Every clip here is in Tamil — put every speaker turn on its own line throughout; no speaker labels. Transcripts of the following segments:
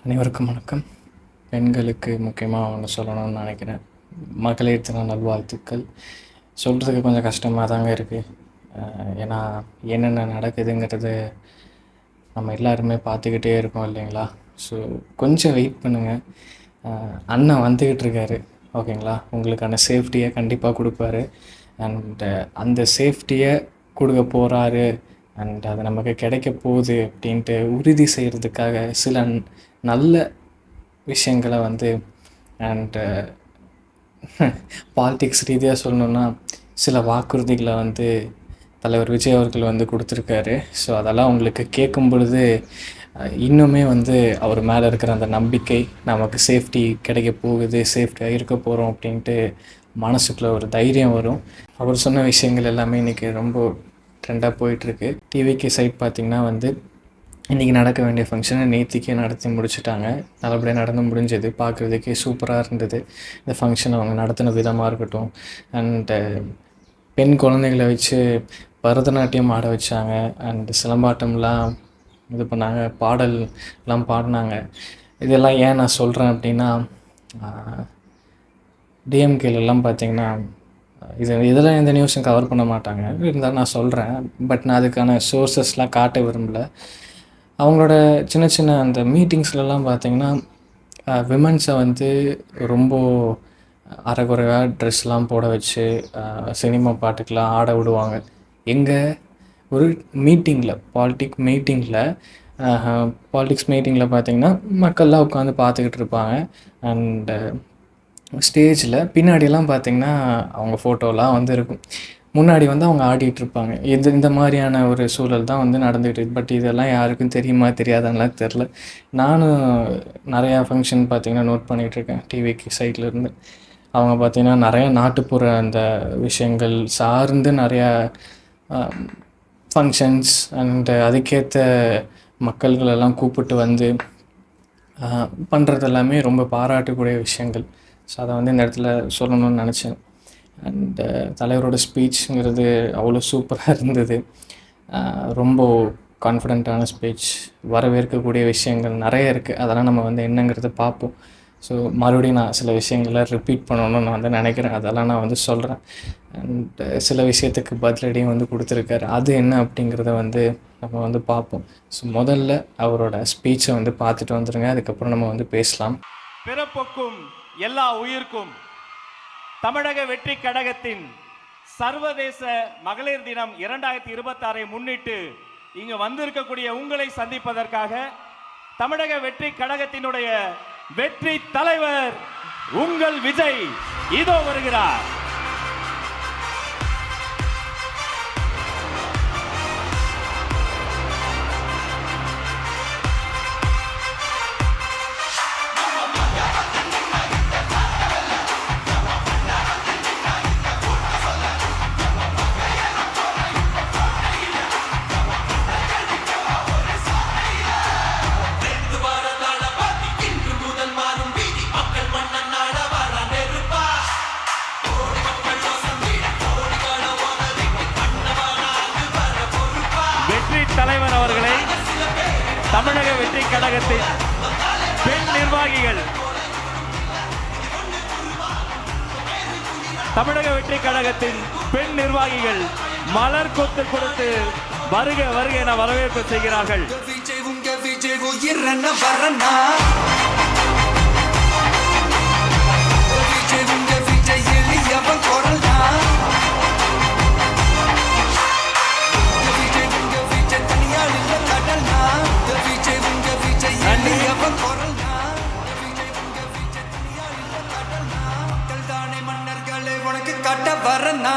அனைவருக்கும் வணக்கம். பெண்களுக்கு முக்கியமாக ஒன்று சொல்லணும்னு நினைக்கிறேன். மகளிர் தின நல்வாழ்த்துக்கள். சொல்கிறதுக்கு கொஞ்சம் கஷ்டமாக தாங்க இருக்குது. ஏன்னா என்னென்ன நடக்குதுங்கிறது நம்ம எல்லாருமே பார்த்துக்கிட்டே இருக்கோம் இல்லைங்களா? ஸோ கொஞ்சம் வெயிட் பண்ணுங்கள். அண்ணன் வந்துக்கிட்டு இருக்காரு, ஓகேங்களா? உங்களுக்கான சேஃப்டியை கண்டிப்பாக கொடுப்பாரு. அண்டு அந்த சேஃப்டியை கொடுக்க போகிறாரு அண்ட் அது நமக்கு கிடைக்க போகுது அப்படின்ட்டு உறுதி செய்கிறதுக்காக சில நல்ல விஷயங்களை அண்டு பாலிடிக்ஸ் ரீதியாக சொல்லணுன்னா சில வாக்குறுதிகளை தலைவர் விஜய் அவர்கள் கொடுத்துருக்காரு. ஸோ அதெல்லாம் உங்களுக்கு கேட்கும் பொழுது இன்னுமே அவர் மேலே இருக்கிற அந்த நம்பிக்கை, நமக்கு சேஃப்டி கிடைக்க போகுது, சேஃப்டியாக இருக்க போகிறோம் அப்படின்ட்டு மனசுக்குள்ளே ஒரு தைரியம் வரும். அவர் சொன்ன விஷயங்கள் எல்லாமே இன்றைக்கி ரொம்ப ட்ரெண்டாக போயிட்டுருக்கு. டிவிக்கு சைட் பார்த்திங்கன்னா இன்றைக்கி நடக்க வேண்டிய ஃபங்க்ஷனை நேற்றுக்கே நடத்தி முடிச்சுட்டாங்க. நல்லபடியாக நடந்து முடிஞ்சது. பார்க்குறதுக்கே சூப்பராக இருந்தது. இந்த ஃபங்க்ஷன் அவங்க நடத்தின விதமாக இருக்கட்டும். அண்டு பெண் குழந்தைகளை வச்சு பரதநாட்டியம் ஆட வச்சாங்க. அண்டு சிலம்பாட்டம்லாம் இது பண்ணாங்க, பாடல்லாம் பாடினாங்க. இதெல்லாம் ஏன் நான் சொல்கிறேன் அப்படின்னா, டிஎம்கேலெல்லாம் பார்த்திங்கன்னா இதெல்லாம் எந்த நியூஸும் கவர் பண்ண மாட்டாங்க. இருந்தாலும் நான் சொல்கிறேன். பட் நான் அதுக்கான சோர்ஸஸ்லாம் காட்ட விரும்பலை. அவங்களோட சின்ன சின்ன அந்த மீட்டிங்ஸ்லலாம் பார்த்திங்கன்னா விமன்ஸை ரொம்ப அரைகுறையாக ட்ரெஸ்லாம் போட வச்சு சினிமா பாட்டுக்கெலாம் ஆட விடுவாங்க. எங்கே ஒரு மீட்டிங்கில், பாலிட்டிக்ஸ் மீட்டிங்கில் பார்த்திங்கன்னா மக்கள்லாம் உட்காந்து பார்த்துக்கிட்டு இருப்பாங்க. அண்டு ஸ்டேஜில் பின்னாடியெல்லாம் பார்த்திங்கன்னா அவங்க ஃபோட்டோலாம் இருக்கும். முன்னாடி அவங்க ஆடிட்டுருப்பாங்க. இந்த மாதிரியான ஒரு சூழல் தான் நடந்துகிட்டு. பட் இதெல்லாம் யாருக்கும் தெரியுமா தெரியாதான்லாம் தெரில. நானும் நிறையா ஃபங்க்ஷன் பார்த்திங்கன்னா நோட் பண்ணிகிட்ருக்கேன் டிவிக்கு சைட்லேருந்து. அவங்க பார்த்திங்கன்னா நிறையா நாட்டுப்புற அந்த விஷயங்கள் சார்ந்து நிறையா ஃபங்க்ஷன்ஸ் அண்டு அதுக்கேற்ற மக்கள்களெல்லாம் கூப்பிட்டு பண்ணுறது எல்லாமே ரொம்ப பாராட்டக்கூடிய விஷயங்கள். ஸோ அதை இந்த இடத்துல சொல்லணும்னு நினச்சேன். அண்டு தலைவரோட ஸ்பீச்சுங்கிறது அவ்வளோ சூப்பராக இருந்தது. ரொம்ப கான்ஃபிடெண்ட்டான ஸ்பீச். வரவேற்கக்கூடிய விஷயங்கள் நிறைய இருக்குது. அதெல்லாம் நம்ம என்னங்கிறத பார்ப்போம். ஸோ மறுபடியும் நான் சில விஷயங்களை ரிப்பீட் பண்ணணும்னு நான் நினைக்கிறேன். அதெல்லாம் நான் சொல்கிறேன். அண்டு சில விஷயத்துக்கு பதிலடியும் கொடுத்துருக்காரு. அது என்ன அப்படிங்கிறத நம்ம பார்ப்போம். ஸோ முதல்ல அவரோட ஸ்பீச்சை பார்த்துட்டு வந்துடுங்க. அதுக்கப்புறம் நம்ம பேசலாம்.
பிறப்புக்கும் எல்லா உயிர்க்கும் தமிழக வெற்றி கழகத்தின் சர்வதேச மகளிர் தினம் 2026 முன்னிட்டு இங்கு வந்திருக்கக்கூடிய உங்களை சந்திப்பதற்காக தமிழக வெற்றி கழகத்தினுடைய வெற்றி தலைவர் உங்கள் விஜய் இதோ வருகிறார். தலைவர் அவர்களை தமிழக வெற்றி கழகத்தின் பெண் நிர்வாகிகள் மலர் கொத்து கொடுத்து வருக வருக என வரவேற்பு செய்கிறார்கள். மன்னர்களை உனக்கு கட்ட வரனா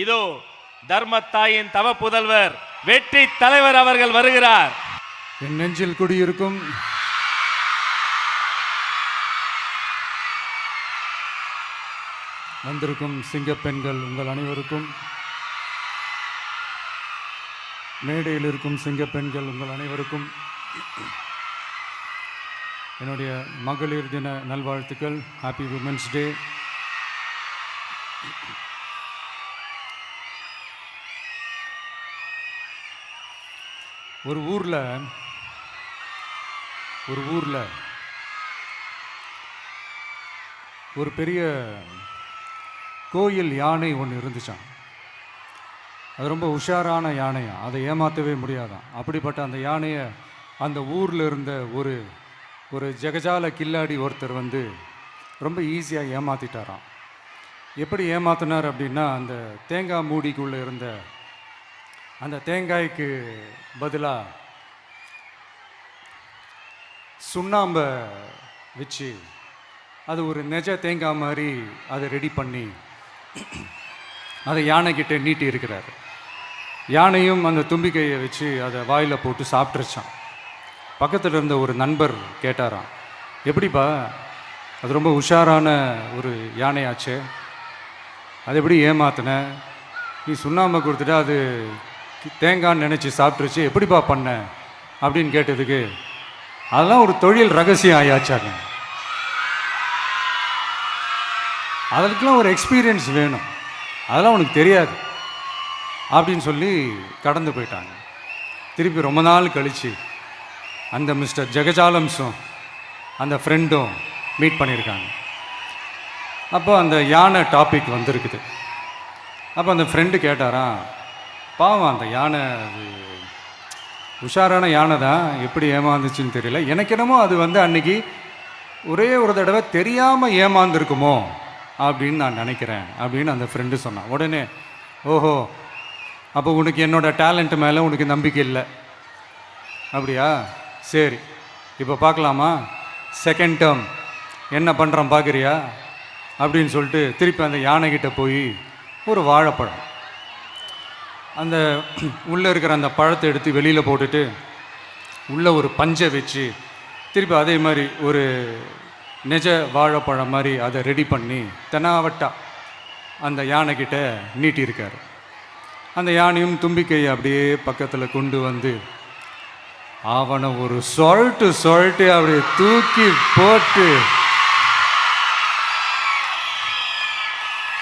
இதோ தர்மத்தாயின் தவ புதல்வர் வெற்றி தலைவர் அவர்கள் வருகிறார்.
என் நெஞ்சில் குடியிருக்கும் வந்திருக்கும் சிங்கப் பெண்கள் உங்கள் அனைவருக்கும், மேடையில் இருக்கும் சிங்கப் பெண்கள் உங்கள் அனைவருக்கும் என்னுடைய மகளிர் தின நல்வாழ்த்துக்கள். Happy women's day. ஒரு ஊரில் ஒரு பெரிய கோயில் யானை ஒன்று இருந்துச்சான். அது ரொம்ப உஷாரான யானையா, அதை ஏமாற்றவே முடியாதான். அப்படிப்பட்ட அந்த யானையை அந்த ஊரில் இருந்த ஒரு ஜெகஜால கில்லாடி ஒருத்தர் வந்து ரொம்ப ஈஸியாக ஏமாற்றிட்டாராம். எப்படி ஏமாத்தினார் அப்படின்னா, அந்த தேங்காய் மூடிக்குள்ளே இருந்த அந்த தேங்காய்க்கு பதிலாக சுண்ணாம்பை வச்சு அது ஒரு நெஜ தேங்காய் மாதிரி அதை ரெடி பண்ணி அதை யானைக்கிட்ட நீட்டி இருக்கிறாரு. யானையும் அந்த தும்பிக்கையை வச்சு அதை வாயில் போட்டு சாப்பிட்ருச்சான். பக்கத்தில் இருந்த ஒரு நண்பர் கேட்டாராம், எப்படிப்பா, அது ரொம்ப உஷாரான ஒரு யானையாச்சே, அது எப்படி ஏமாத்தின? நீ சுண்ணாம்பை கொடுத்துட்டா அது தேங்காய்ன்னு நினச்சி சாப்பிட்ருச்சு, எப்படிப்பா பண்ண அப்படின்னு கேட்டதுக்கு, அதெல்லாம் ஒரு தொழில் ரகசியம் ஆயாச்சாங்க, அதுக்கெலாம் ஒரு எக்ஸ்பீரியன்ஸ் வேணும், அதெல்லாம் உனக்கு தெரியாது அப்படின்னு சொல்லி கடந்து போயிட்டாங்க. திருப்பி ரொம்ப நாள் கழித்து அந்த மிஸ்டர் ஜெகஜாலம்ஸும் அந்த ஃப்ரெண்டும் மீட் பண்ணியிருக்காங்க. அப்போ அந்த யானை டாபிக் வந்திருக்குது. அப்போ அந்த ஃப்ரெண்டு கேட்டாராம், பாவம் அந்த யானை அது உஷாரான யானை தான், எப்படி ஏமாந்துச்சுன்னு தெரியல, எனக்கு என்னமோ அது வந்து அன்னைக்கு ஒரே ஒரு தடவை தெரியாமல் ஏமாந்துருக்குமோ அப்படின்னு நான் நினைக்கிறேன் அப்படின்னு அந்த ஃப்ரெண்டு சொன்னான். உடனே, ஓஹோ, அப்போ உனக்கு என்னோட டேலண்ட் மேலே உனக்கு நம்பிக்கை இல்லை அப்படியா, சரி இப்போ பார்க்கலாமா, செகண்ட் டேர்ம் என்ன பண்ணுறான் பார்க்குறியா அப்படின்னு சொல்லிட்டு திருப்பி அந்த யானைக்கிட்ட போய் ஒரு வாழைப்பழம், அந்த உள்ளே இருக்கிற அந்த பழத்தை எடுத்து வெளியில் போட்டுட்டு உள்ளே ஒரு பஞ்சை வச்சு திருப்பி அதே மாதிரி ஒரு நெஜ வாழைப்பழம் மாதிரி அதை ரெடி பண்ணி தெனாவட்டா அந்த யானைக்கிட்ட நீட்டியிருக்காரு. அந்த யானையும் தும்பிக்கையை அப்படியே பக்கத்தில் கொண்டு வந்து அவனை ஒரு சொல்லிட்டு அப்படியே தூக்கி போட்டு,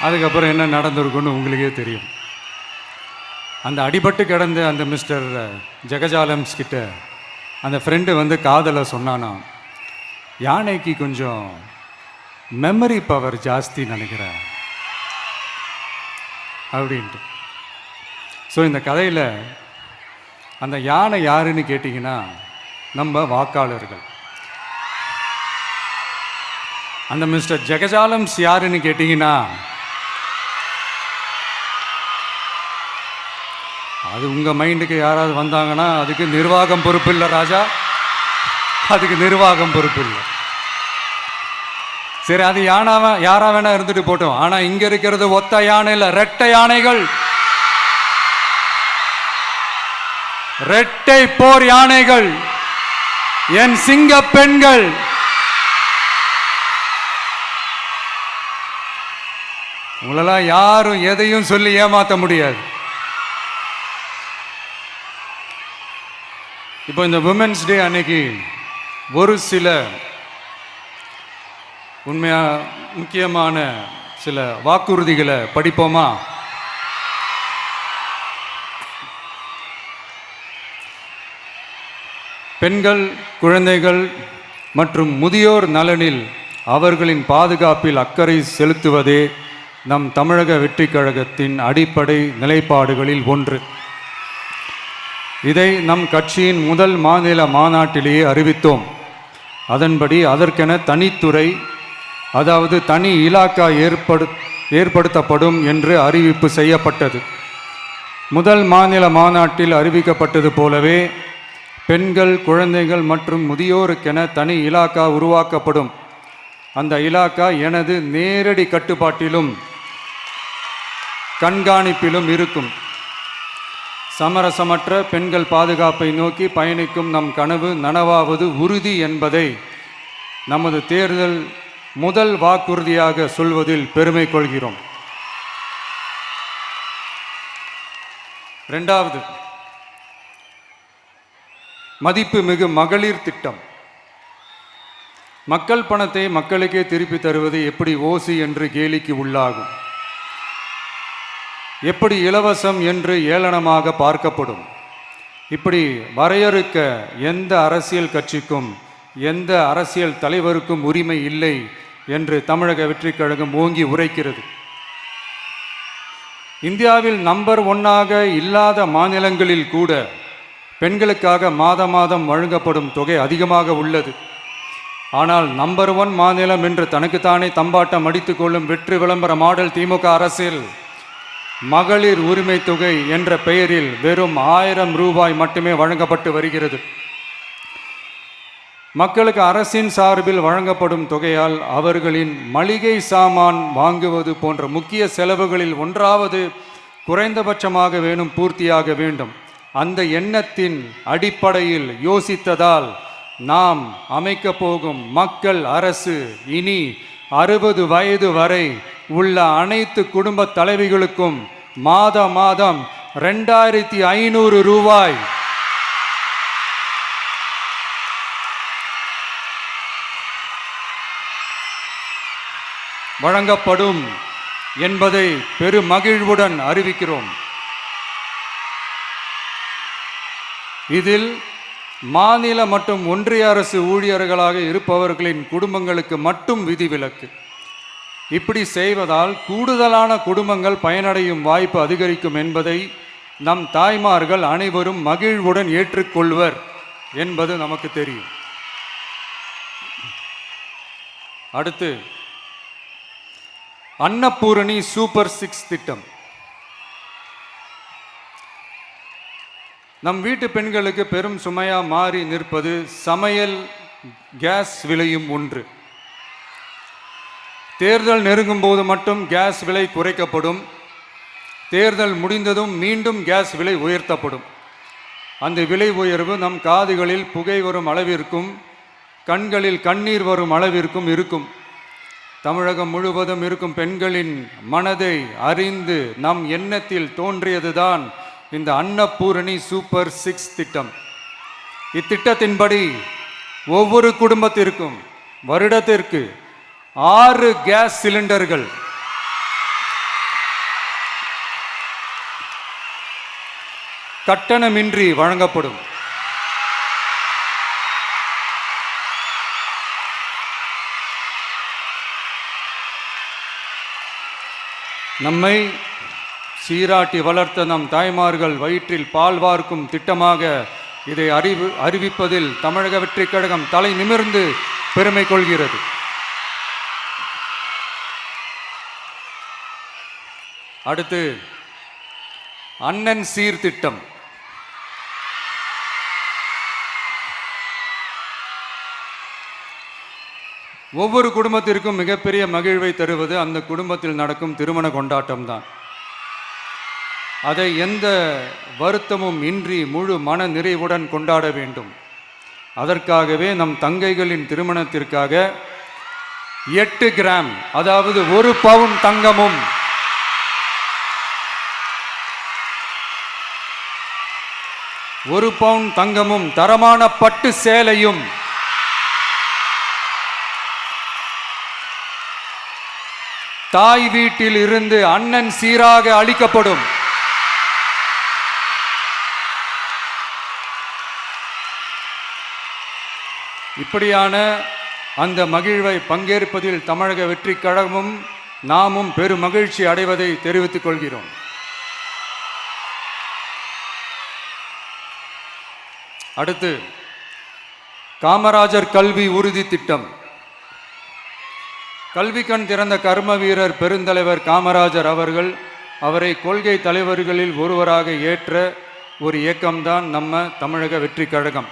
அதுக்கப்புறம் என்ன நடந்திருக்குன்னு உங்களுக்கே தெரியும். அந்த அடிபட்டு கிடந்த அந்த மிஸ்டர் ஜெகஜாலம்ஸ் கிட்ட அந்த ஃப்ரெண்டு வந்து காதலை சொன்னானா, யானைக்கு கொஞ்சம் மெமரி பவர் ஜாஸ்தி நினைக்கிறேன் அப்படின்ட்டு. ஸோ இந்த கதையில் அந்த யானை யாருன்னு கேட்டிங்கன்னா நம்ம வாக்காளர்கள். அந்த மிஸ்டர் ஜெகஜாலம்ஸ் யாருன்னு கேட்டிங்கன்னா அது உங்கள் மைண்டுக்கு யாராவது வந்தாங்கன்னா அதுக்கு நிர்வாகம் பொறுப்பு இல்லை ராஜா, அதுக்கு நிர்வாகம் பொறுப்பு இல்லை. சரி, அது யாரா வேணா இருந்துட்டு போட்டோம். ஆனால் இங்கே இருக்கிறது ஒத்த யானை இல்லை, ரெட்டை யானைகள், ரெட்டை போர் யானைகள், என் சிங்க பெண்கள். உங்களெல்லாம் யாரும் எதையும் சொல்லி ஏமாற்ற முடியாது. இப்போ இந்த விமென்ஸ் டே அன்னைக்கு ஒரு சில முக்கியமான சில வாக்குறுதிகளை படிப்போமா? பெண்கள், குழந்தைகள் மற்றும் முதியோர் நலனில் அவர்களின் பாதுகாப்பில் அக்கறை செலுத்துவதே நம் தமிழக வெற்றி கழகத்தின் அடிப்படை நிலைப்பாடுகளில் ஒன்று. இதை நம் கட்சியின் முதல் மாநில மாநாட்டிலேயே அறிவித்தோம். அதன்படி அதற்கென தனித்துறை, அதாவது தனி இலாக்கா ஏற்படுத்தப்படும் என்று அறிவிப்பு செய்யப்பட்டது. முதல் மாநில மாநாட்டில் அறிவிக்கப்பட்டது போலவே பெண்கள், குழந்தைகள் மற்றும் முதியோருக்கென தனி இலாக்கா உருவாக்கப்படும். அந்த இலாக்கா எனது நேரடி கட்டுப்பாட்டிலும் கண்காணிப்பிலும் இருக்கும். சமரசமற்ற பெண்கள் பாதுகாப்பை நோக்கி பயணிக்கும் நம் கனவு நனவாவது உறுதி என்பதை நமது தேர்தல் முதல் வாக்குறுதியாக சொல்வதில் பெருமை கொள்கிறோம். இரண்டாவது, மதிப்புமிகு மகளிர் திட்டம். மக்கள் பணத்தை மக்களுக்கே திருப்பி தருவது எப்படி ஓசி என்று கேலிக்கு உள்ளாகும், எப்படி இலவசம் என்று ஏளனமாக பார்க்கப்படும். இப்படி வரையறுக்க எந்த அரசியல் கட்சிக்கும் எந்த அரசியல் தலைவருக்கும் உரிமை இல்லை என்று தமிழக வெற்றிக் கழகம் ஓங்கி உரைக்கிறது. இந்தியாவில் நம்பர் 1 இல்லாத மாநிலங்களில் கூட பெண்களுக்காக மாதம் வழங்கப்படும் தொகை அதிகமாக உள்ளது. ஆனால் நம்பர் 1 மாநிலம் என்று தனக்குத்தானே தம்பாட்டம் அடித்துக் கொள்ளும் வெற்றி விளம்பர மாடல் திமுக அரசில் மகளிர் உரிமை தொகை என்ற பெயரில் வெறும் 1000 ரூபாய் மட்டுமே வழங்கப்பட்டு வருகிறது. மக்களுக்கு அரசின் சார்பில் வழங்கப்படும் தொகையால் அவர்களின் மளிகை சாமான் வாங்குவது போன்ற முக்கிய செலவுகளில் ஒன்றாவது குறைந்தபட்சமாக பூர்த்தியாக வேண்டும். அந்த எண்ணத்தின் அடிப்படையில் யோசித்ததால் நாம் அமைக்க போகும் மக்கள் அரசு இனி 60 வயது வரை உள்ள அனைத்து குடும்ப தலைவிகளுக்கும் மாதம் 2500 ரூபாய் வழங்கப்படும் என்பதை பெருமகிழ்வுடன் அறிவிக்கிறோம். இதில் மாநில மற்றும் ஒன்றிய அரசு ஊழியர்களாக இருப்பவர்களின் குடும்பங்களுக்கு மட்டும் விதிவிலக்கு. இப்படி செய்வதால் கூடுதலான குடும்பங்கள் பயனடையும் வாய்ப்பு அதிகரிக்கும் என்பதை நம் தாய்மார்கள் அனைவரும் மகிழ்வுடன் ஏற்றுக்கொள்வர் என்பது நமக்கு தெரியும். அடுத்து, அன்னபூரணி சூப்பர் 6 திட்டம். நம் வீட்டு பெண்களுக்கு பெரும் சுமையா மாறி நிற்பது சமையல் கேஸ் விலையும் ஒன்று. தேர்தல் நெருங்கும் போது மட்டும் கேஸ் விலை குறைக்கப்படும். தேர்தல் முடிந்ததும் மீண்டும் கேஸ் விலை உயர்த்தப்படும். அந்த விலை உயர்வு நம் காதுகளில் புகை வரும் அளவிற்கும் கண்களில் கண்ணீர் வரும் அளவிற்கும் இருக்கும். தமிழகம் முழுவதும் இருக்கும் பெண்களின் மனதை அறிந்து நம் எண்ணத்தில் தோன்றியதுதான் இந்த அன்னபூரணி சூப்பர் 6 திட்டம். இத்திட்டத்தின்படி ஒவ்வொரு குடும்பத்திற்கும் வருடத்திற்கு 6 கேஸ் சிலிண்டர்கள் கட்டணமின்றி வழங்கப்படும். நம்மை சீராட்டி வளர்த்த நம் தாய்மார்கள் வயிற்றில் பால் வார்க்கும் திட்டமாக இதை அறிவிப்பதில் தமிழக வெற்றிக் கழகம் தலை நிமிர்ந்து பெருமை கொள்கிறது. அடுத்து, அண்ணன் சீர்திட்டம். ஒவ்வொரு குடும்பத்திற்கும் மிகப்பெரிய மகிழ்வை தருவது அந்த குடும்பத்தில் நடக்கும் திருமண கொண்டாட்டம் தான். அதை எந்த வருத்தமும் இன்றி முழு மன நிறைவுடன் கொண்டாட வேண்டும். அதற்காகவே நம் தங்கைகளின் திருமணத்திற்காக 8 கிராம், அதாவது 1 பவுன் தங்கமும் 1 பவுன் தங்கமும் தரமான பட்டு சேலையும் தாய் வீட்டில் இருந்து அண்ணன் சீராக அளிக்கப்படும். இப்படியான அந்த மகிழ்வை பங்கேற்பதில் தமிழக வெற்றிக் கழகமும் நாமும் பெரும் மகிழ்ச்சி அடைவதை தெரிவித்துக் கொள்கிறோம். அடுத்து, காமராஜர் கல்வி உறுதி திட்டம். கல்வி கண் திறந்த கர்ம வீரர் பெருந்தலைவர் காமராஜர் அவரை கொள்கை தலைவர்களில் ஒருவராக ஏற்ற ஒரு இயக்கம்தான் நம்ம தமிழக வெற்றிக் கழகம்.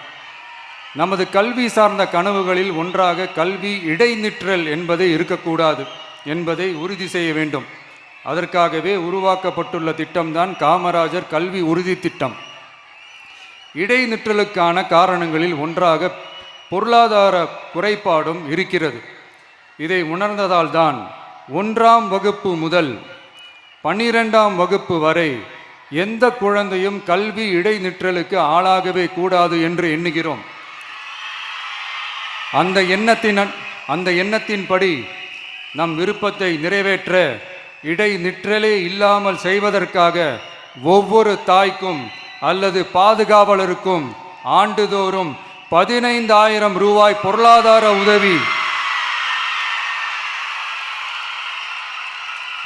நமது கல்வி சார்ந்த கனவுகளில் ஒன்றாக கல்வி இடைநிற்றல் என்பதை இருக்கக்கூடாது என்பதை உறுதி செய்ய வேண்டும். அதற்காகவே உருவாக்கப்பட்டுள்ள திட்டம்தான் காமராஜர் கல்வி உறுதி திட்டம். இடைநிற்றலுக்கான காரணங்களில் ஒன்றாக பொருளாதார குறைபாடும் இருக்கிறது. இதை உணர்ந்ததால் தான் 1ஆம் வகுப்பு முதல் 12ஆம் வகுப்பு வரை எந்த குழந்தையும் கல்வி இடைநிற்றலுக்கு ஆளாகவே கூடாது என்று எண்ணுகிறோம். அந்த எண்ணத்தின்படி நம் விருப்பத்தை நிறைவேற்ற இடைநிற்றலே இல்லாமல் செய்வதற்காக ஒவ்வொரு தாய்க்கும் அல்லது பாதுகாவலருக்கும் ஆண்டுதோறும் 15,000 ரூபாய் பொருளாதார உதவி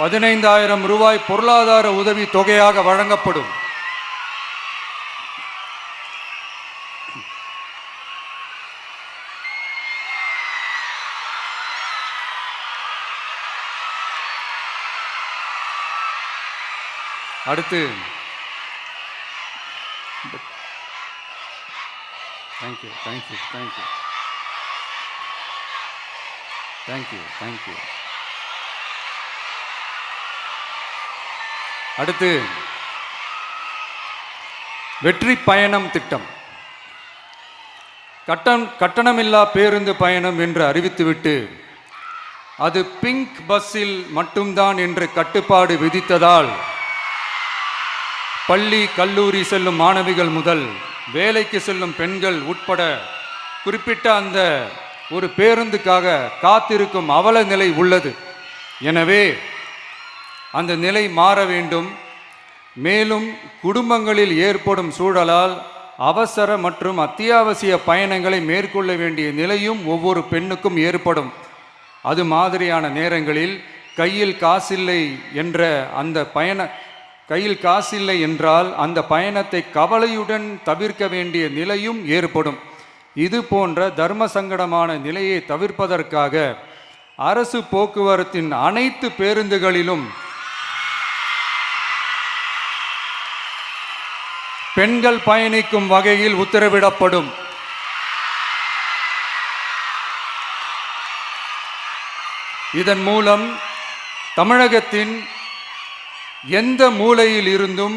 15,000 ரூபாய் பொருளாதார உதவி தொகையாக வழங்கப்படும். அடுத்து thank you thank you thank you thank you thank you அடுத்து வெற்றி பயணம் திட்டம். கட்டணமில்லா பேருந்து பயணம் என்று அறிவித்துவிட்டு அது பிங்க் பஸ்ஸில் மட்டும்தான் என்று கட்டுப்பாடு விதித்ததால் பள்ளி கல்லூரி செல்லும் மாணவிகள் முதல் வேலைக்கு செல்லும் பெண்கள் உட்பட குறிப்பிட்ட அந்த ஒரு பேருந்துக்காக காத்திருக்கும் அவல நிலை உள்ளது. எனவே அந்த நிலை மாற வேண்டும். மேலும் குடும்பங்களில் ஏற்படும் சூழலால் அவசர மற்றும் அத்தியாவசிய பயணங்களை மேற்கொள்ள வேண்டிய நிலையும் ஒவ்வொரு பெண்ணுக்கும் ஏற்படும். அது மாதிரியான நேரங்களில் கையில் காசில்லை என்றால் அந்த பயணத்தை கவலையுடன் தவிர்க்க வேண்டிய நிலையும் ஏற்படும். இது போன்ற தர்ம சங்கடமான நிலையை தவிர்ப்பதற்காக அரசு போக்குவரத்தின் அனைத்து பேருந்துகளிலும் பெண்கள் பயணிக்கும் வகையில் உத்தரவிடப்படும். இதன் மூலம் தமிழகத்தின் எந்த மூலையில் இருந்தும்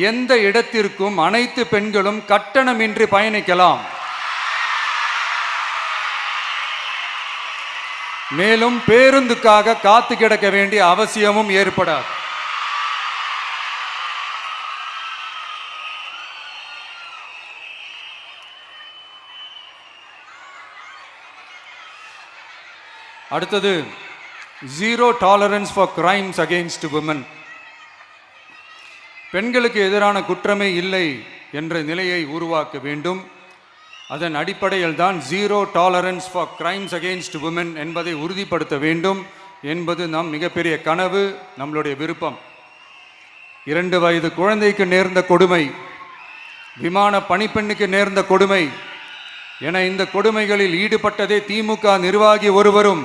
எந்த இடத்திற்கும் அனைத்து பெண்களும் கட்டணமின்றி பயணிக்கலாம். மேலும் பேருந்துக்காக காத்து கிடக்க வேண்டிய அவசியமும் ஏற்படாது. அடுத்தது zero tolerance for crimes against women. பெண்களுக்கு எதிரான குற்றமே இல்லை என்ற நிலையை உருவாக்க வேண்டும். அதன் அடிப்படையில் தான் zero tolerance for crimes against women என்பதை உறுதிப்படுத்த வேண்டும் என்பது நம் மிகப்பெரிய கனவு, நம்மளுடைய விருப்பம். 2 வயது குழந்தைக்கு நேர்ந்த கொடுமை, விமான பணிப்பெண்ணுக்கு நேர்ந்த கொடுமை என இந்த கொடுமைகளில் ஈடுபட்டதே திமுக நிர்வாகி ஒருவரும்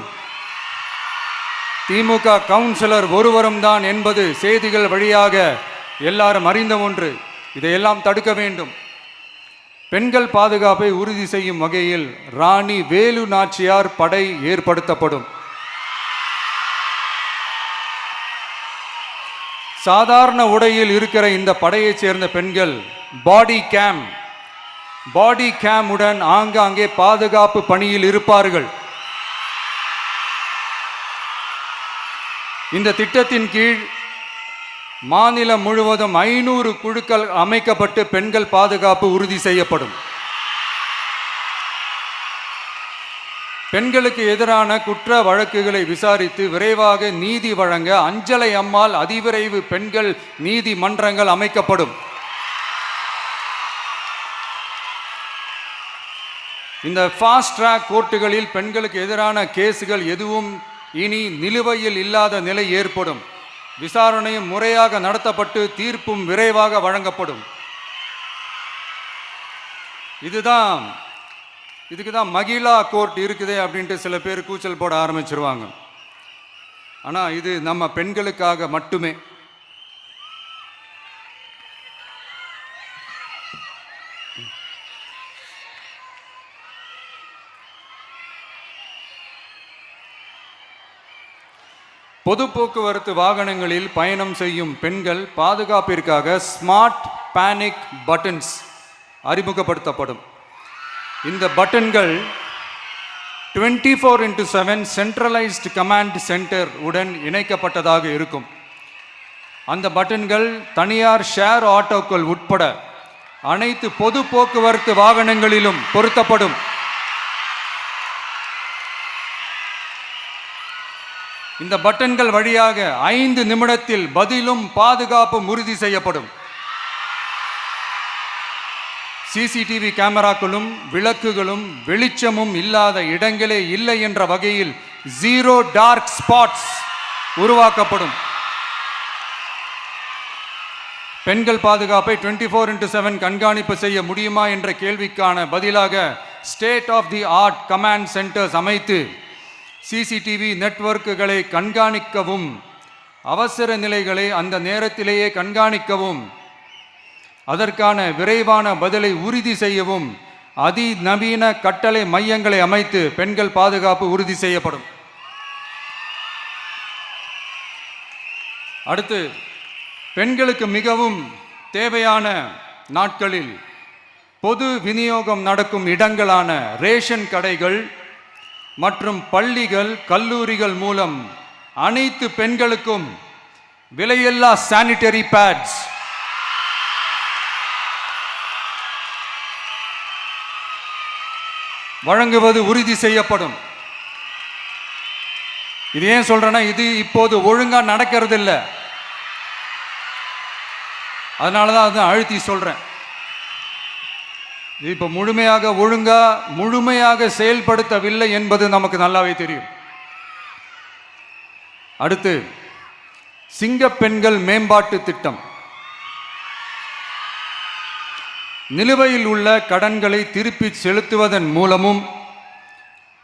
திமுக கவுன்சிலர் ஒருவரும் தான் என்பது செய்திகள் வழியாக எல்லாரும் அறிந்த ஒன்று. இதையெல்லாம் தடுக்க வேண்டும். பெண்கள் பாதுகாப்பை உறுதி செய்யும் வகையில் ராணி வேலு நாச்சியார் படை ஏற்படுத்தப்படும். சாதாரண உடையில் இருக்கிற இந்த படையைச் சேர்ந்த பெண்கள் பாடி கேம் உடன் ஆங்காங்கே பாதுகாப்பு பணியில் இருப்பார்கள். இந்த திட்டத்தின் கீழ் மாநிலம் முழுவதும் 500 குழுக்கள் அமைக்கப்பட்டு பெண்கள் பாதுகாப்பு உறுதி செய்யப்படும். பெண்களுக்கு எதிரான குற்ற வழக்குகளை விசாரித்து விரைவாக நீதி வழங்க அஞ்சலை அம்மாள் அதிவிரைவு பெண்கள் நீதிமன்றங்கள் அமைக்கப்படும். இந்த ஃபாஸ்ட் ட்ராக் கோர்ட்டுகளில் பெண்களுக்கு எதிரான கேஸுகள் எதுவும் இனி நிலுவையில் இல்லாத நிலை ஏற்படும். விசாரணையும் முறையாக நடத்தப்பட்டு தீர்ப்பும் விரைவாக வழங்கப்படும். இதுக்கு தான் மகிழா கோர்ட் இருக்குதே அப்படின்ட்டு சில பேர் கூச்சல் போட ஆரம்பிச்சிருவாங்க. ஆனால் இது நம்ம பெண்களுக்காக மட்டுமே. பொது போக்குவரத்து வாகனங்களில் பயணம் செய்யும் பெண்கள் பாதுகாப்பிற்காக ஸ்மார்ட் பேனிக் பட்டன்ஸ் அறிமுகப்படுத்தப்படும். இந்த பட்டன்கள் 24/7 சென்ட்ரலைஸ்டு கமாண்ட் சென்டர் உடன் இணைக்கப்பட்டதாக இருக்கும். அந்த பட்டன்கள் தனியார் ஷேர் ஆட்டோக்கள் உட்பட அனைத்து பொது போக்குவரத்து வாகனங்களிலும் பொருத்தப்படும். இந்த பட்டன்கள் வழியாக 5 நிமிடத்தில் பதிலும் பாதுகாப்பும் உறுதி செய்யப்படும். சிசிடிவி கேமராக்களும் விளக்குகளும் வெளிச்சமும் இல்லாத இடங்களே இல்லை என்ற வகையில் 0 டார்க் ஸ்பாட்ஸ் உருவாக்கப்படும். பெண்கள் பாதுகாப்பை 24/7 கண்காணிப்பு செய்ய முடியுமா என்ற கேள்விக்கான பதிலாக state of the art command centres அமைத்து சிசிடிவி நெட்வொர்க்குகளை கண்காணிக்கவும் அவசர நிலைகளை அந்த நேரத்திலேயே கண்காணிக்கவும் அதற்கான விரைவான பதிலை உறுதி செய்யவும் அதிநவீன கட்டளை மையங்களை அமைத்து பெண்கள் பாதுகாப்பு உறுதி செய்யப்படும். அடுத்து, பெண்களுக்கு மிகவும் தேவையான நாட்களில் பொது விநியோகம் நடக்கும் இடங்களான ரேஷன் கடைகள் மற்றும் பள்ளிகள் கல்லூரிகள் மூலம் அனைத்து பெண்களுக்கும் விலையில்லா சானிட்டரி பேட்ஸ் வழங்குவது உறுதி செய்யப்படும். இது ஏன் சொல்றேன்னா, இது இப்போது ஒழுங்கா நடக்கிறது இல்லை, அதனாலதான் அதை அழுத்தி சொல்றேன். இது இப்போ முழுமையாக செயல்படுத்தவில்லை என்பது நமக்கு நல்லாவே தெரியும். அடுத்து, சிங்க பெண்கள் மேம்பாட்டு திட்டம். நிலுவையில் உள்ள கடன்களை திருப்பி செலுத்துவதன் மூலமும்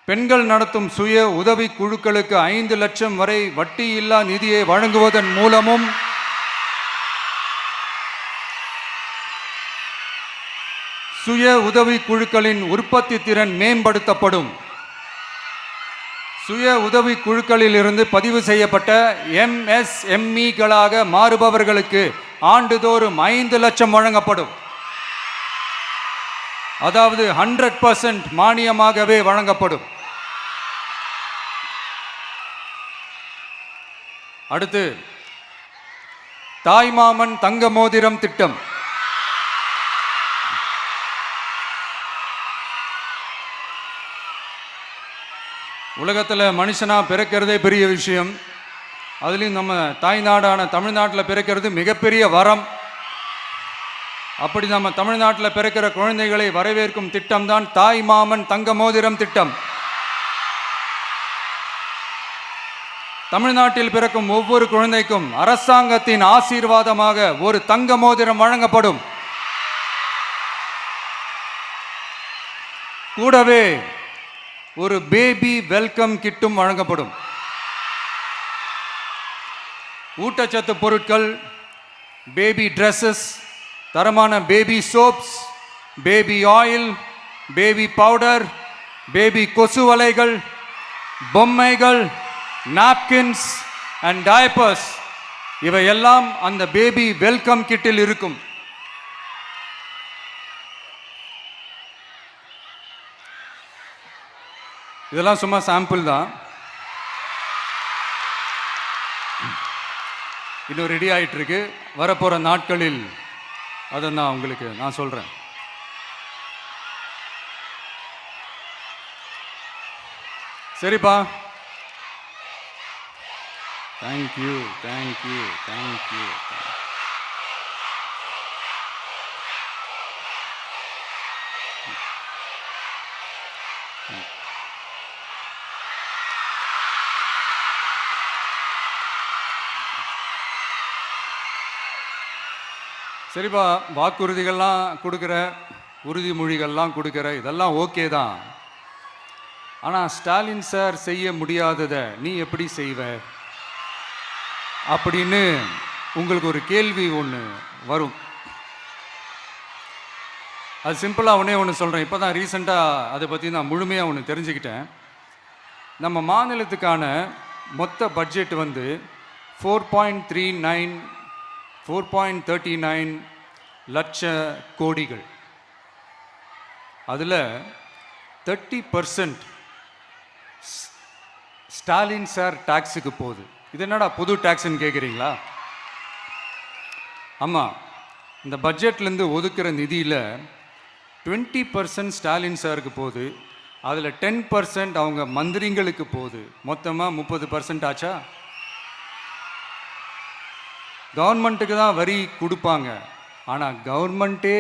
பெண்கள் நடத்தும் சுய உதவி குழுக்களுக்கு 5 லட்சம் வரை வட்டியில்லா நிதியை வழங்குவதன் மூலமும் சுய உதவி குழுக்களின் உற்பத்தி திறன் மேம்படுத்தப்படும். சுய உதவி குழுக்களில் இருந்து பதிவு செய்யப்பட்ட MSMEகளாக மாறுபவர்களுக்கு ஆண்டுதோறும் 5 லட்சம் வழங்கப்படும். அதாவது 100% மானியமாகவே வழங்கப்படும். அடுத்து, தாய்மாமன் தங்க மோதிரம் திட்டம். உலகத்தில் மனுஷனா பிறக்கிறதே பெரிய விஷயம். அதுலேயும் நம்ம தாய்நாடான தமிழ்நாட்டில் பிறக்கிறது மிகப்பெரிய வரம். அப்படி நம்ம தமிழ்நாட்டில் பிறக்கிற குழந்தைகளை வரவேற்கும் திட்டம் தான் தாய் மாமன் தங்க மோதிரம் திட்டம். தமிழ்நாட்டில் பிறக்கும் ஒவ்வொரு குழந்தைக்கும் அரசாங்கத்தின் ஆசீர்வாதமாக ஒரு தங்க மோதிரம் வழங்கப்படும். கூடவே ஒரு பேபி வெல்கம் கிட்டும் வழங்கப்படும். ஊட்டச்சத்து பொருட்கள், பேபி ட்ரெஸ்ஸஸ், தரமான baby soaps, baby oil, baby powder, baby கொசு வலைகள், பொம்மைகள், நாப்கின்ஸ் அண்ட் டயப்பர்ஸ் இவையெல்லாம் அந்த பேபி வெல்கம் கிட்டில் இருக்கும். இதெல்லாம் சும்மா சாம்பிள் தான். இன்னும் ரெடி ஆயிட்டு இருக்கு. வரப்போற நாட்களில் அதை நான் சொல்றேன். சரிப்பா, தேங்க்யூ. சரிப்பா, வாக்குறுதிகள்லாம் கொடுக்குற, உறுதிமொழிகள்லாம் கொடுக்குற, இதெல்லாம் ஓகே தான். ஆனால் ஸ்டாலின் சார் செய்ய முடியாததை நீ எப்படி செய்வ அப்படின்னு உங்களுக்கு ஒரு கேள்வி ஒன்று வரும். அது சிம்பிளாக ஒன்று சொல்கிறேன். இப்போ தான் ரீசெண்டாக அதை பற்றி நான் முழுமையாக தெரிஞ்சுக்கிட்டேன். நம்ம மாநிலத்துக்கான மொத்த பட்ஜெட் வந்து 4.39 லட்ச கோடிகள். அதில் 30% ஸ்டாலின் சார் டாக்ஸுக்கு போகுது. இது என்னடா புது டாக்ஸ்ன்னு கேட்குறீங்களா? ஆமாம், இந்த பட்ஜெட்லேருந்து ஒதுக்குற நிதியில் 20% ஸ்டாலின் சாருக்கு போகுது. அதில் 10% அவங்க மந்திரிங்களுக்கு போகுது. மொத்தமாக 30% ஆச்சா? கவர்மெண்ட்டுக்கு தான் வரி கொடுப்பாங்க. ஆனால் கவர்மெண்ட்டே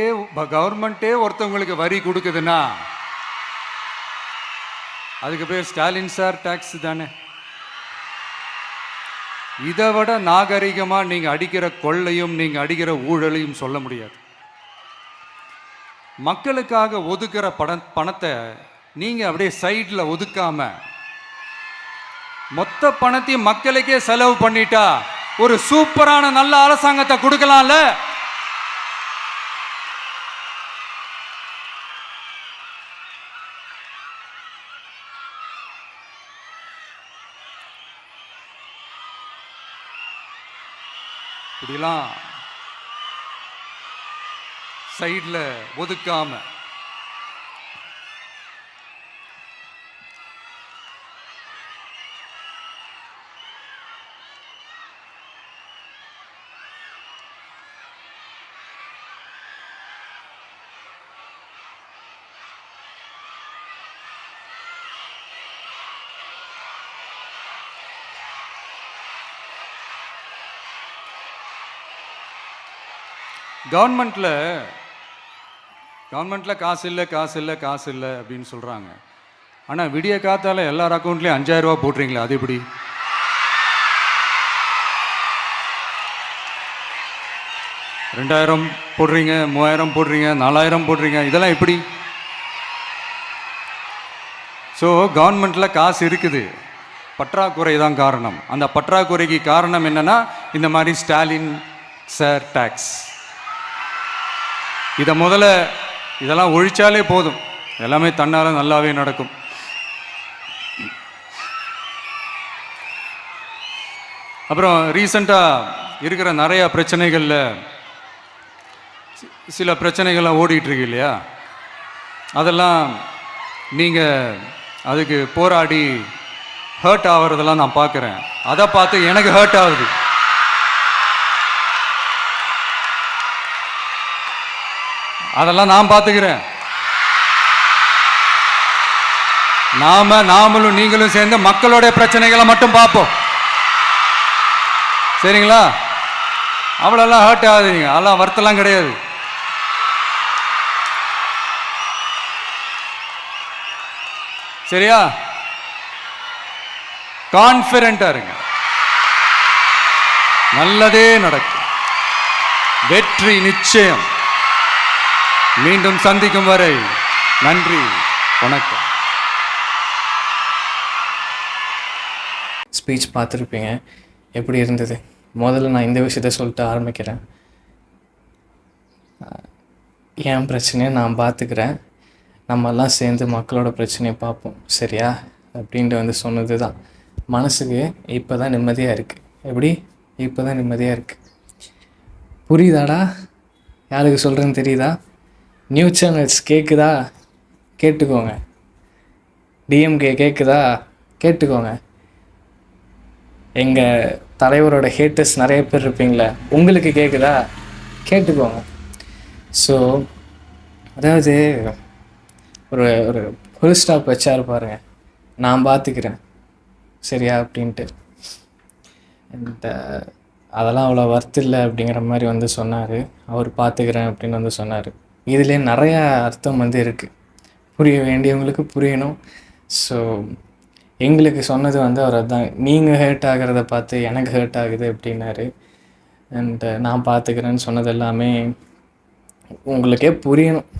ஒருத்தவங்களுக்கு வரி கொடுக்குதுன்னா அதுக்கு பேர் ஸ்டாலின் சார் டாக்ஸ் தானே. இதை விட நாகரிகமாக நீங்கள் அடிக்கிற கொள்ளையும் நீங்கள் அடிக்கிற ஊழலையும் சொல்ல முடியாது. மக்களுக்காக ஒதுக்குற பணத்தை நீங்கள் அப்படியே சைடில் ஒதுக்காம மொத்த பணத்தையும் மக்களுக்கே செலவு பண்ணிட்டா ஒரு சூப்பரான நல்ல அரசாங்கத்தை கொடுக்கலாம்ல. இப்படிலாம் சைடில் ஒதுக்காம கவர்மெண்ட்டில் காசு இல்லை அப்படின்னு சொல்கிறாங்க. ஆனால் விடிய காத்தால எல்லார் அக்கௌண்ட்லேயும் 5000 ரூபா போட்டுறீங்களா? அது எப்படி? $2000 போடுறீங்க, 3000 போடுறீங்க, 4000 போடுறீங்க, இதெல்லாம் எப்படி? ஸோ கவர்மெண்ட்டில் காசு இருக்குது, பற்றாக்குறை தான் காரணம். அந்த பற்றாக்குறைக்கு காரணம் என்னன்னா இந்த மாதிரி ஸ்டாலின் சார் டாக்ஸ். இதெல்லாம் ஒழிச்சாலே போதும், எல்லாமே தன்னால நல்லாவே நடக்கும். அப்புறம் ரீசண்டாக இருக்கிற நிறையா பிரச்சனைகளில் சில பிரச்சனைகள்லாம் ஓடிட்டு இருக்கு இல்லையா? அதெல்லாம் நீங்கள் அதுக்கு போராடி ஹர்ட் ஆகிறதெல்லாம் நான் பார்க்குறேன். அதை பார்த்து எனக்கு ஹர்ட் ஆகுது. அதெல்லாம் நான் பார்த்துக்கிறேன். நாமளும் நீங்களும் சேர்ந்து மக்களுடைய பிரச்சனைகளை மட்டும் பார்ப்போம், சரிங்களா? அவ்வளோலாம் ஹர்ட் ஆகுதுங்க, அதெல்லாம் வருத்தலாம் கிடையாது. சரியா? கான்ஃபிடென்ட்டா இருங்க, நல்லதே நடக்கும், வெற்றி நிச்சயம். மீண்டும் சந்திக்கும் வரை நன்றி, வணக்கம்.
ஸ்பீச் பார்த்துருப்பீங்க, எப்படி இருந்தது? முதல்ல நான் இந்த விஷயத்த சொல்லிட்டு ஆரம்பிக்கிறேன். என் பிரச்சனையை நான் பார்த்துக்கிறேன், நம்மெல்லாம் சேர்ந்து மக்களோட பிரச்சனையை பார்ப்போம், சரியா? அப்படின்ட்டு சொன்னது தான் மனசுக்கு இப்போ தான் நிம்மதியாக இருக்குது. எப்படி? இப்போ தான் நிம்மதியாக இருக்குது. புரியுதாடா? யாருக்கு சொல்கிறேன்னு தெரியுதா? நியூஸ் சேனல்ஸ் கேட்குதா? கேட்டுக்கோங்க. டிஎம்கே கேட்குதா? கேட்டுக்கோங்க. எங்கள் தலைவரோட ஹேட்டர்ஸ் நிறைய பேர் இருப்பீங்களே, உங்களுக்கு கேட்குதா? கேட்டுக்கோங்க. ஸோ அதாவது ஒரு ஒரு ஃபுல் ஸ்டாப் வச்சாரு பாருங்க, நான் பார்த்துக்கிறேன், சரியா அப்படின்ட்டு. அண்ட் அதெல்லாம் அவ்வளோ ஒர்த் இல்லை அப்படிங்கிற மாதிரி சொன்னார். அவர் பார்த்துக்கிறேன் அப்படின்னு சொன்னார். இதிலே நிறையா அர்த்தம் இருக்குது. புரிய வேண்டியவங்களுக்கு புரியணும். ஸோ எங்களுக்கு சொன்னது அவர் அதுதான், நீங்கள் ஹேர்ட் ஆகிறத பார்த்து எனக்கு ஹேர்ட் ஆகுது அப்படின்னாரு. அண்ட் நான் பார்த்துக்கிறேன்னு சொன்னது எல்லாமே உங்களுக்கே புரியணும்.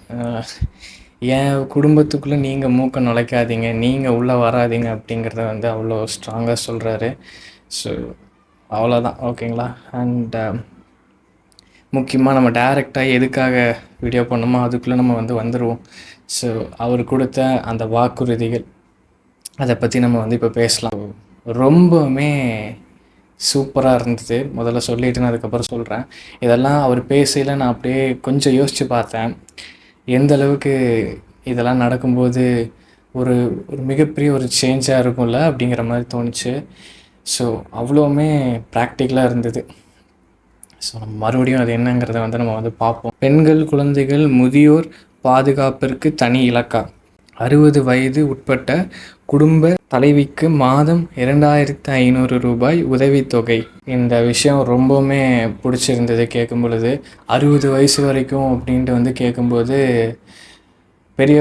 என் குடும்பத்துக்குள்ளே நீங்கள் மூக்க நுழைக்காதீங்க, நீங்கள் உள்ளே வராதிங்க அப்படிங்கிறத அவ்வளோ ஸ்ட்ராங்காக சொல்கிறாரு. ஸோ அவ்வளோதான், ஓகேங்களா? அண்ட் முக்கியமாக நம்ம டைரெக்டாக எதுக்காக வீடியோ பண்ணோமோ அதுக்குள்ளே நம்ம வந்துடுவோம். ஸோ அவர் கொடுத்த அந்த வாக்குறுதிகள், அதை பற்றி நம்ம இப்போ பேசலாம். ரொம்பவுமே சூப்பராக இருந்தது. முதல்ல சொல்லிட்டு நான் அதுக்கப்புறம் சொல்கிறேன். இதெல்லாம் அவர் பேசையில் நான் அப்படியே கொஞ்சம் யோசித்து பார்த்தேன். எந்த அளவுக்கு இதெல்லாம் நடக்கும்போது ஒரு ஒரு மிகப்பெரிய ஒரு சேஞ்சாக இருக்கும்ல அப்படிங்கிற மாதிரி தோணுச்சு. ஸோ அவ்வளோவுமே ப்ராக்டிக்கலாக இருந்தது. ஸோ நம்ம மறுபடியும் அது என்னங்கிறத வந்து நம்ம வந்து பார்ப்போம். பெண்கள், குழந்தைகள், முதியோர் பாதுகாப்பிற்கு தனி இலக்கா 60 வயது உட்பட்ட குடும்ப தலைவிக்கு மாதம் 2500 ரூபாய் உதவித்தொகை. இந்த விஷயம் ரொம்பவுமே பிடிச்சிருந்தது கேட்கும் பொழுது. 60 வயசு வரைக்கும் அப்படின்ட்டு வந்து கேட்கும்போது பெரிய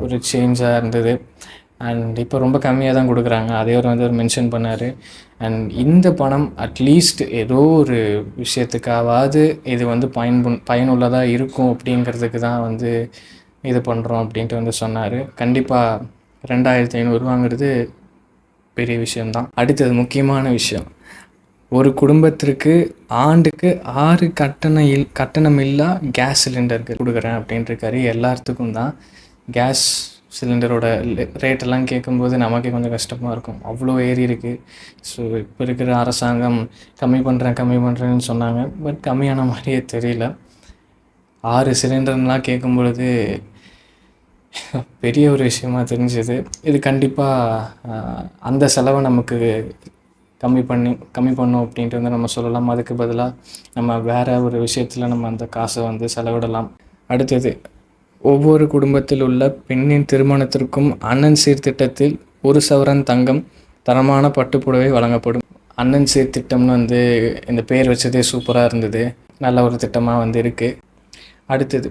ஒரு சேஞ்சாக இருந்தது. அண்ட் இப்போ ரொம்ப கம்மியாக தான் கொடுக்குறாங்க. அதே வந்து அவர் மென்ஷன் பண்ணார். அண்ட் இந்த பணம் அட்லீஸ்ட் ஏதோ ஒரு விஷயத்துக்காவது இது வந்து பயனுள்ளதாக இருக்கும் அப்படிங்கிறதுக்கு தான் வந்து இது பண்ணுறோம் அப்படின்ட்டு வந்து சொன்னார். கண்டிப்பாக 2500 பெரிய விஷயம்தான். அடுத்தது முக்கியமான விஷயம், ஒரு குடும்பத்திற்கு ஆண்டுக்கு 6 கட்டணமில்லா கேஸ் சிலிண்டருக்கு கொடுக்குறேன் அப்படின்ட்டுருக்காரு. எல்லாத்துக்கும் தான். கேஸ் சிலிண்டரோட ரேட்டெல்லாம் கேட்கும்போது நமக்கே கொஞ்சம் கஷ்டமாக இருக்கும். அவ்வளோ ஏறி இருக்குது. ஸோ இப்போ இருக்கிற அரசாங்கம் கம்மி பண்ணுறேன்னு சொன்னாங்க. பட் கம்மியான மாதிரியே தெரியல. 6 சிலிண்டர்லாம் கேட்கும் பொழுது பெரிய ஒரு விஷயமா தெரிஞ்சுது. இது கண்டிப்பாக அந்த செலவை நமக்கு கம்மி பண்ணோம் அப்படின்ட்டு வந்து நம்ம சொல்லலாம். அதுக்கு பதிலாக நம்ம வேறு ஒரு விஷயத்தில் நம்ம அந்த காசை வந்து செலவிடலாம். அடுத்தது, ஒவ்வொரு குடும்பத்தில் உள்ள பெண்ணின் திருமணத்திற்கும் அண்ணன் சீர்திட்டத்தில் 1 சவரன் தங்கம், தரமான பட்டுப்புடவை வழங்கப்படும். அண்ணன் சீர்திட்டம்னு வந்து இந்த பேர் வச்சதே சூப்பராக இருந்தது. நல்ல ஒரு திட்டமாக வந்து இருக்குது. அடுத்தது,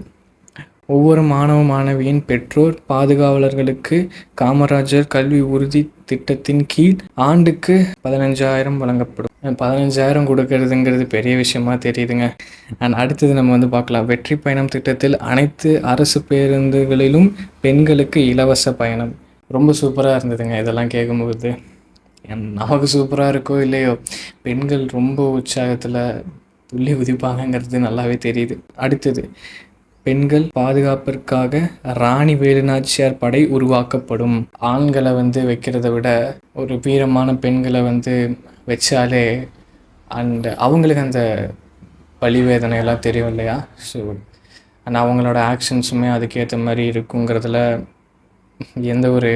ஒவ்வொரு மாணவியின் பெற்றோர் பாதுகாவலர்களுக்கு காமராஜர் கல்வி உறுதி திட்டத்தின் கீழ் ஆண்டுக்கு 15,000 வழங்கப்படும். 15,000 கொடுக்கறதுங்கிறது பெரிய விஷயமா தெரியுதுங்க. அண்ட் அடுத்தது நம்ம வந்து பார்க்கலாம். வெற்றி பயணம் திட்டத்தில் அனைத்து அரசு பேருந்துகளிலும் பெண்களுக்கு இலவச பயணம். ரொம்ப சூப்பராக இருந்ததுங்க இதெல்லாம் கேட்கும்போது. நமக்கு சூப்பராக இருக்கோ இல்லையோ, பெண்கள் ரொம்ப உற்சாகத்தில் துள்ளி குதிப்பாங்கங்கிறது நல்லாவே தெரியுது. அடுத்தது, பெண்கள் பாதுகாப்பிற்காக ராணி வேலுநாச்சியார் படை உருவாக்கப்படும். ஆண்களை வந்து வைக்கிறத விட ஒரு வீரமான பெண்களை வந்து வச்சாலே அண்ட் அவங்களுக்கு அந்த பழிவேதனையெல்லாம் தெரியும் இல்லையா? ஸோ அண்ட் அவங்களோட ஆக்ஷன்ஸுமே அதுக்கேற்ற மாதிரி இருக்குங்கிறதுல எந்த ஒரு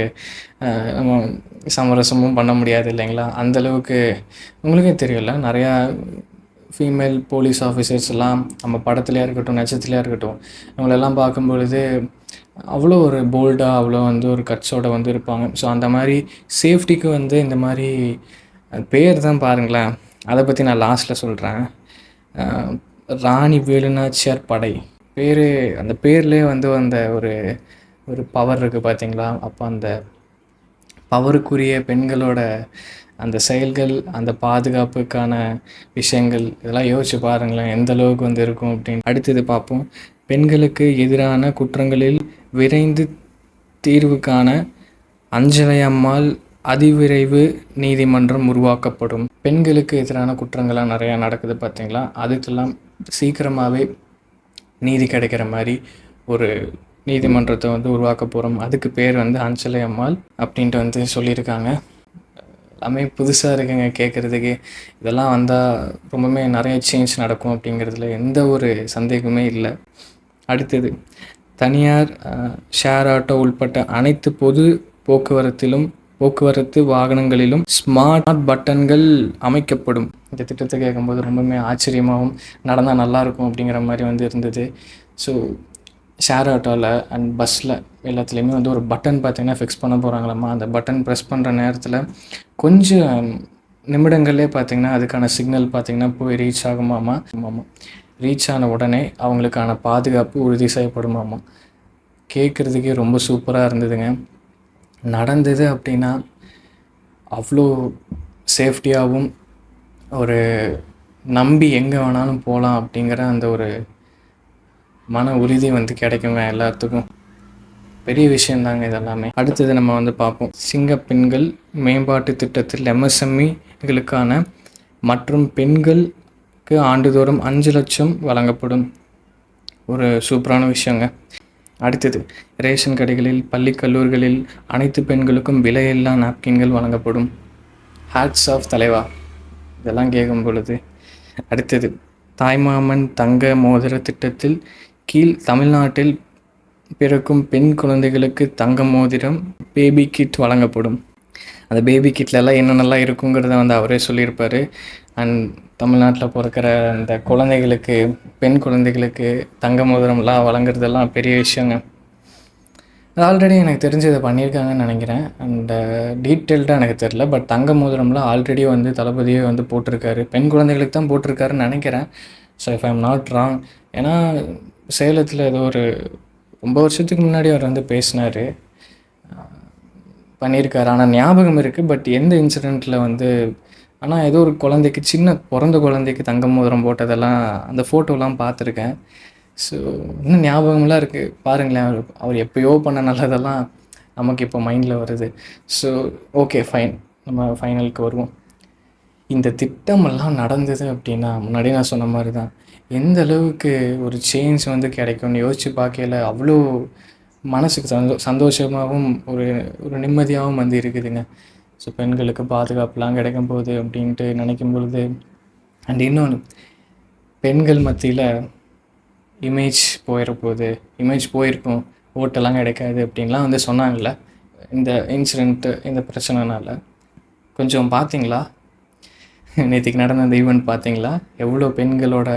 நம்ம சமரசமும் பண்ண முடியாது இல்லைங்களா? அந்தளவுக்கு உங்களுக்கே தெரியல, நிறையா ஃபீமேல் போலீஸ் ஆஃபீஸர்ஸ் எல்லாம் நம்ம படத்துலையாக இருக்கட்டும், நட்சத்திரத்துலையாக இருக்கட்டும், அவங்களெல்லாம் பார்க்கும்பொழுது அவ்வளோ ஒரு போல்டாக, அவ்வளோ வந்து ஒரு கட்ஸோடு வந்து இருப்பாங்க. ஸோ அந்த மாதிரி சேஃப்டிக்கு வந்து இந்த மாதிரி பேர் தான் பாருங்களேன். அதை பற்றி நான் லாஸ்ட்டில் சொல்கிறேன். ராணி வேலுநாச்சியார் படை பேர், அந்த பேர்லேயே வந்து அந்த ஒரு பவர் இருக்குது பார்த்தீங்களா? அப்போ அந்த பவருக்குரிய பெண்களோட அந்த செயல்கள், அந்த பாதுகாப்புக்கான விஷயங்கள், இதெல்லாம் யோசிச்சு பாருங்களேன் எந்த அளவுக்கு வந்து இருக்கும் அப்படின்னு. அடுத்தது பார்ப்போம். பெண்களுக்கு எதிரான குற்றங்களில் விரைந்து தீர்வு காண அஞ்சலை அம்மாள் அதிவிரைவு நீதிமன்றம் உருவாக்கப்படும். பெண்களுக்கு எதிரான குற்றங்கள்லாம் நிறையா நடக்குது பார்த்தீங்களா? அதுக்கெல்லாம் சீக்கிரமாகவே நீதி கிடைக்கிற மாதிரி ஒரு நீதிமன்றத்தை வந்து உருவாக்க போகிறோம். அதுக்கு பேர் வந்து அஞ்சலை அம்மாள் அப்படின்ட்டு வந்து சொல்லியிருக்காங்க. எல்லாமே புதுசாக இருக்குங்க கேட்குறதுக்கு. இதெல்லாம் வந்தால் ரொம்பவுமே நிறைய சேஞ்ச் நடக்கும் அப்படிங்கிறதுல எந்த ஒரு சந்தேகமே இல்லை. அடுத்தது, தனியார் ஷேர் ஆட்டோ உள்பட்ட அனைத்து பொது போக்குவரத்து வாகனங்களிலும் ஸ்மார்ட் பட்டன்கள் அமைக்கப்படும். இந்த திட்டத்தை கேட்கும்போது ரொம்பவுமே ஆச்சரியமாகவும் நடந்தால் நல்லாயிருக்கும் அப்படிங்கிற மாதிரி வந்து இருந்தது. ஸோ ஷேர் ஆட்டோவில் அண்ட் பஸ்ஸில் எல்லாத்துலேயுமே வந்து ஒரு பட்டன் பார்த்திங்கன்னா ஃபிக்ஸ் பண்ண போகிறாங்களாம்மா. அந்த பட்டன் ப்ரெஸ் பண்ணுற நேரத்தில் கொஞ்சம் நிமிடங்களே பார்த்திங்கன்னா அதுக்கான சிக்னல் பார்த்திங்கன்னா போய் ரீச் ஆகுமாமா. ரீச் ஆன உடனே அவங்களுக்கான பாதுகாப்பு உறுதி செய்யப்படுமாமா. கேட்குறதுக்கே ரொம்ப சூப்பராக இருந்ததுங்க. நடந்தது அப்படின்னா அவ்வளோ சேஃப்டியாகவும் ஒரு நம்பி எங்கே வேணாலும் போகலாம் அப்படிங்கிற அந்த ஒரு மன உறுதி வந்து கிடைக்குங்க எல்லாத்துக்கும். பெரிய விஷயந்தாங்க இதெல்லாமே. அடுத்தது நம்ம வந்து பார்ப்போம். சிங்கப்பெண்கள் மேம்பாட்டு திட்டத்தில் MSMEகளுக்கான மற்றும் பெண்களுக்கு ஆண்டுதோறும் 5 லட்சம் வழங்கப்படும். ஒரு சூப்பரான விஷயங்க. அடுத்தது, ரேஷன் கடைகளில், பள்ளி கல்லூரிகளில் அனைத்து பெண்களுக்கும் விலையில்லா நாப்கின்கள் வழங்கப்படும். ஹேட்ஸ் ஆஃப் தலைவா. இதெல்லாம் கேட்கும் பொழுது அடுத்தது, தாய்மாமன் தங்க மோதிர திட்டத்தில் கீழ் தமிழ்நாட்டில் பிறக்கும் பெண் குழந்தைகளுக்கு தங்க மோதிரம், பேபி கிட் வழங்கப்படும். அந்த பேபி கிட்லலாம் என்னென்னலாம் இருக்குங்கிறத வந்து அவரே சொல்லியிருப்பார். அண்ட் தமிழ்நாட்டில் பிறக்கிற அந்த குழந்தைகளுக்கு, பெண் குழந்தைகளுக்கு தங்க மோதிரம்லாம் வழங்குறதெல்லாம் பெரிய விஷயங்க. அது ஆல்ரெடி எனக்கு தெரிஞ்சு இதை பண்ணியிருக்காங்கன்னு நினைக்கிறேன். அண்ட் டீட்டெயில்டாக எனக்கு தெரில. பட் தங்க மோதிரம்லாம் ஆல்ரெடி வந்து தளபதியே வந்து போட்டிருக்காரு. பெண் குழந்தைகளுக்கு தான் போட்டிருக்காருன்னு நினைக்கிறேன். So if I am not wrong. ஏன்னா சேலத்தில் ஏதோ ஒரு ரொம்ப வருஷத்துக்கு முன்னாடி அவர் வந்து பேசினார், பண்ணியிருக்காரு. ஆனால் ஞாபகம் இருக்குது. பட் எந்த இன்சிடெண்ட்டில் வந்து, ஆனால் ஏதோ ஒரு குழந்தைக்கு, சின்ன பிறந்த குழந்தைக்கு தங்க மோதிரம் போட்டதெல்லாம் அந்த ஃபோட்டோலாம் பார்த்துருக்கேன். ஸோ இன்னும் ஞாபகம்லாம் இருக்குது. பாருங்களேன், அவர் எப்போயோ பண்ண நல்லதெல்லாம் நமக்கு இப்போ மைண்டில் வருது. ஸோ ஓகே, ஃபைன், நம்ம ஃபைனலுக்கு வருவோம். இந்த திட்டமெல்லாம் நடந்தது அப்படின்னா, முன்னாடியே நான் சொன்ன மாதிரி தான், எந்த அளவுக்கு ஒரு சேஞ்ச் வந்து கிடைக்கும்னு யோசித்து பார்க்கையில அவ்வளோ மனசுக்கு சந்தோஷமாகவும் ஒரு ஒரு நிம்மதியாகவும் வந்து இருக்குதுங்க. ஸோ பெண்களுக்கு பாதுகாப்புலாம் கிடைக்கும் போது அப்படின்ட்டு நினைக்கும் பொழுது, அண்ட் இன்னொன்று, பெண்கள் மத்தியில் இமேஜ் போயிடப்போகுது, இமேஜ் போயிருக்கும், ஓட்டெல்லாம் கிடைக்காது அப்படின்லாம் வந்து சொன்னாங்கள்ல இந்த இன்சிடெண்ட்டு, இந்த பிரச்சனைனால. கொஞ்சம் பார்த்தீங்களா? நேற்றுக்கு நடந்த அந்த ஈவெண்ட் பார்த்தீங்களா? எவ்வளோ பெண்களோட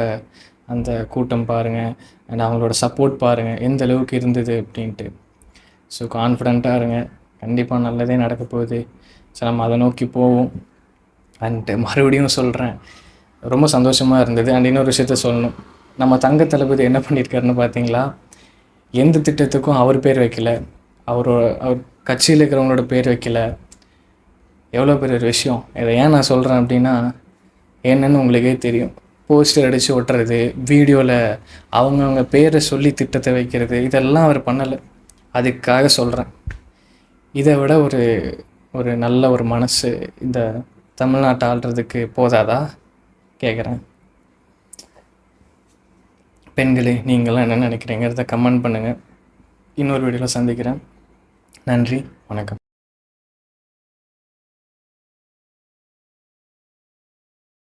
அந்த கூட்டம் பாருங்கள், அண்ட் அவங்களோட சப்போர்ட் பாருங்கள் எந்த அளவுக்கு இருந்தது அப்படின்ட்டு. ஸோ கான்ஃபிடெண்ட்டாக இருங்க, கண்டிப்பாக நல்லதே நடக்க போகுது. ஸோ நம்ம அதை நோக்கி போவோம். அண்ட் மறுபடியும் சொல்கிறேன், ரொம்ப சந்தோஷமாக இருந்தது. அண்ட் இன்னொரு விஷயத்த சொல்லணும், நம்ம தங்க தளபதி என்ன பண்ணியிருக்காருன்னு பார்த்தீங்களா? எந்த திட்டத்துக்கும் அவர் பேர் வைக்கல, அவர் கட்சியில் இருக்கிறவங்களோட பேர் வைக்கல. எவ்வளோ பெரிய ஒரு விஷயம். இதை ஏன் நான் சொல்கிறேன் அப்படின்னா, என்னன்னு உங்களுக்கே தெரியும். போஸ்டர் அடித்து ஒட்டுறது, வீடியோவில் அவங்கவுங்க பேரை சொல்லி திட்டத்தை வைக்கிறது, இதெல்லாம் அவர் பண்ணலை. அதுக்காக சொல்கிறேன், இதை விட ஒரு ஒரு நல்ல ஒரு மனசு இந்த தமிழ்நாட்டை ஆள்றதுக்கு போதாதா கேட்குறேன். பெண்களே, நீங்களாம் என்ன நினைக்கிறீங்கிறத கமெண்ட் பண்ணுங்கள். இன்னொரு வீடியோவில் சந்திக்கிறேன். நன்றி, வணக்கம்.